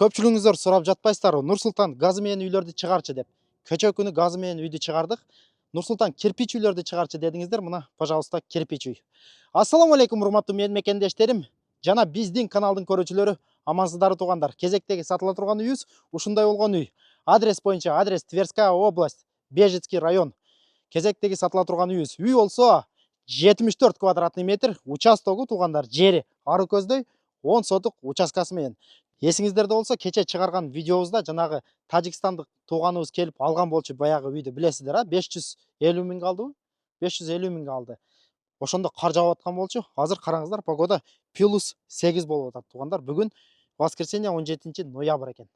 Көпчүлүгүңүздөр сурап жатпайсыздарбы, Нурсултан газы менен үйлөрдү чыгарчы деп. Көчө күнү газы менен үйдү чыгардык. Нурсултан кирпич үйлөрдү чыгарчы дедиңиздер. Мына, пожалуйста, кирпич үй. Ассаламу алейкум, урматтуу менин мекендештерим. Жана биздин каналдын көрүүчүлөрү, амансыздарбы туугандар. Кезектеги сатыла турган үйүбүз ушундай болгон үй. Адрес боюнча, адрес Тверская область, Бежецкий район. Кезектеги сатыла турган үйүбүз. Үй болсо 74 квадратный метр, участогу туугандар жери ары көздөй 10 сотук участкасы менен. Эсиңиздерде болсо, кече чыгарган видеобузда жанагы тажикстандык тууганыбыз келип алган болчу баягы үйдү, билесиздер, 550 миңге алдыбы? 550 миңге алды. Ошондо кар жаап аткан болчу. Азыр караңыздар, погода +8 болуп атат туугандар. Бүгүн воскресенье 17 ноябрь экен.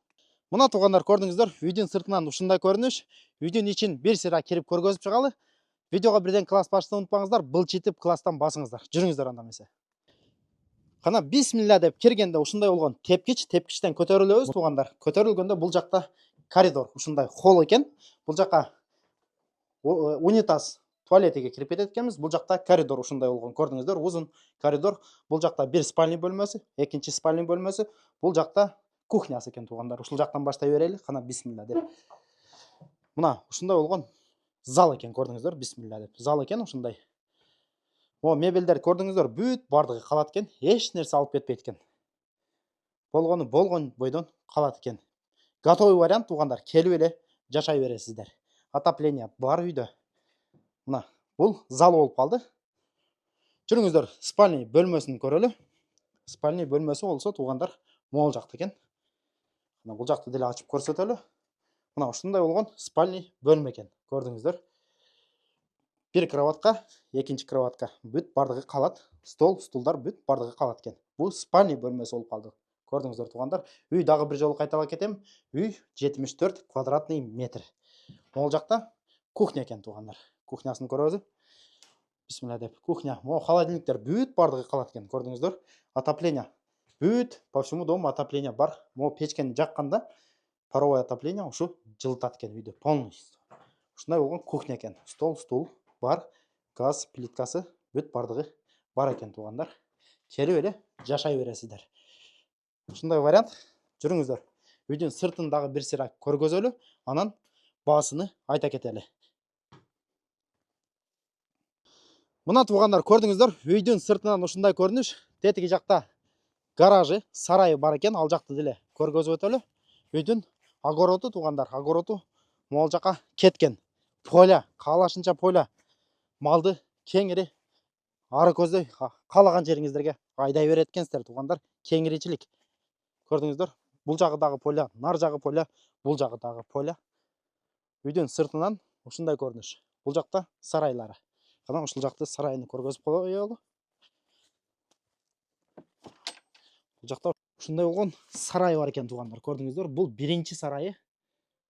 Мына туугандар, көрдүңүздөр, үйдүн сыртынан ушундай көрүнүш. Үйдүн ичин бир сыйра кирип көргөзүп чыгалы. Видеого бирден класс башты унутпаңыздар, былчитип класстан басыңыздар. Жүрүңүздөр анда эмесе. Кана бисмилла деп киргенде ушундай болгон тепкичтен көтөрүлөбүз туугандар. Көтөрүлгөндө бул жакта коридор, ушундай холл экен. Бул жака унитаз, туалетиге кирип кетет экенбиз. Бул жакта коридор ушундай болгон, көрдүңүздөр, узун коридор. Бул жакта бир спальный бөлмөсү, экинчи спальный бөлмөсү. Бул жакта кухнясы экен туугандар. Ушул жактан баштай берели. Кана бисмилла деп. Мына ушундай болгон зал экен, көрдүңүздөр, бисмилла деп. Зал экен ушундай. Мебелдер көрдүңүздөр, бүт бардыгы калат экен, эч нерсе алып кетпейт экен. Болгону болгон бойдон калат экен. Готовый вариант туугандар, келип эле жашай бересиздер. Отопление бар үйдө. Мына, бул зал болуп калды. Жүрүңүздөр, спальный бөлмөсүн көрөлү. Спальный бөлмөсү болсо туугандар, могул жакта экен. Мына бул жакты деле ачып көрсөтөлү. Мына ушундай болгон спальный бөлмө экен, көрдүңүздөр. Бир кроватка, экинчи кроватка бүт бардыгы калат. Стол, стулдар бүт бардыгы калат экен. Бул спальный бөлмөсү болуп калды. Көрдүңүздөр туугандар. Үй дагы бир жолу кайталап кетем. Үй 74 квадратный метр. Могул жакта кухня экен туугандар. Кухнясын көрөбүз. Бисмилла деп. Кухня. Холодильниктер бүт бардыгы калат экен, көрдүңүздөр. Отопление. Бүт по всему дому отопление бар. Печкени жакканда паровое отопление ушу жылытат экен үйдү полностью. Ушундай болгон кухня экен. Стол, стул бар, газ плиткасы бүт бардыгы бар экен туугандар. Келип эле жашай бересиздер. Ушундай вариант. Жүрүңүздөр. Үйдүн сыртын дагы бир сыйра көргөзөлү, анан баасыны айта кетели. Мына туугандар, көрдүңүздөр, үйдүн сыртынан ушундай көрүнүш. Тетиги жакта гаражы, сарайы бар экен, ал жакты деле көргөзүп өтөлү. Үйдүн огороду туугандар, огороду могул жака кеткен. Поля, каалашынча поля. Малды кеңири ары көздөй каалаган жериңиздерге айдай берет экенсиздер туугандар. Кеңиричилик. Көрдүңүздөр, бул жагы дагы поля, нар жагы поля, бул жагы дагы поля. Үйдүн сыртынан ушундай көрүнүш. Бул жакта сарайлары. Кана ушул жакты сарайын көргөзүп коелу. Бул жакта ушундай болгон сарай бар экен туугандар. Көрдүңүздөр, бул биринчи сарайы.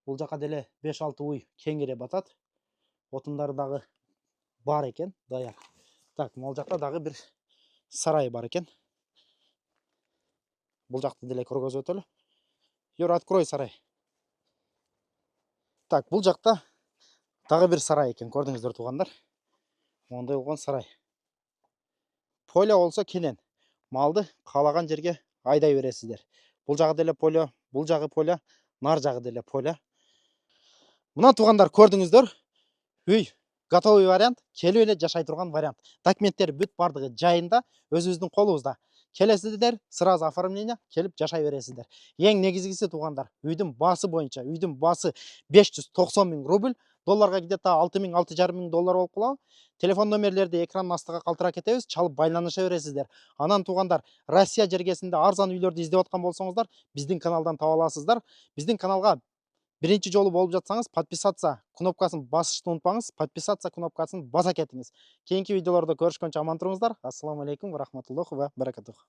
Бул жака деле 5-6 уй кеңире батат. Отундары дагы бар экен, даяр. Так, могул жакта дагы бир сарай бар экен. Бул жакты деле көргөзүп өтөлү. Юр, открой сарай. Так, бул жакта дагы бир сарай экен, көрдүңүздөр туугандар. Мондай болгон сарай. Поля болсо кенен. Малды каалаган жерге айдай бересиздер. Бул жагы деле поля, бул жагы поля, нар жагы деле поля. Мына туугандар, көрдүңүздөр. Үй готовый вариант, келип эле жашай турган вариант. Документтер бүт бардыгы жайында, өзүбүздүн колубузда. Келесиздер, сразу оформление, келип жашай бересиздер. Эң негизгиси туугандар, үйдүн баасы боюнча, үйдүн баасы 590 миң рубль, долларга где-то 6 миң, 6,5 миң доллар болуп калабы. Телефон номерлерди экрандын астыга калтырап кетебиз, чалып байланыша бересиздер. Анан туугандар, Россия жергесинде арзан үйлөрдү издеп аткан болсоңуздар, биздин каналдан таба аласыздар. Биздин каналга биринчи жолу болуп жатсаңыз, подписаться кнопкасын басышты унутпаңыз, подписаться кнопкасын баса кетиңиз. Кийинки видеолордо көрүшкөнчө аман туруңуздар. Ассаламу алейкум ва рахматуллахи ва баракатух.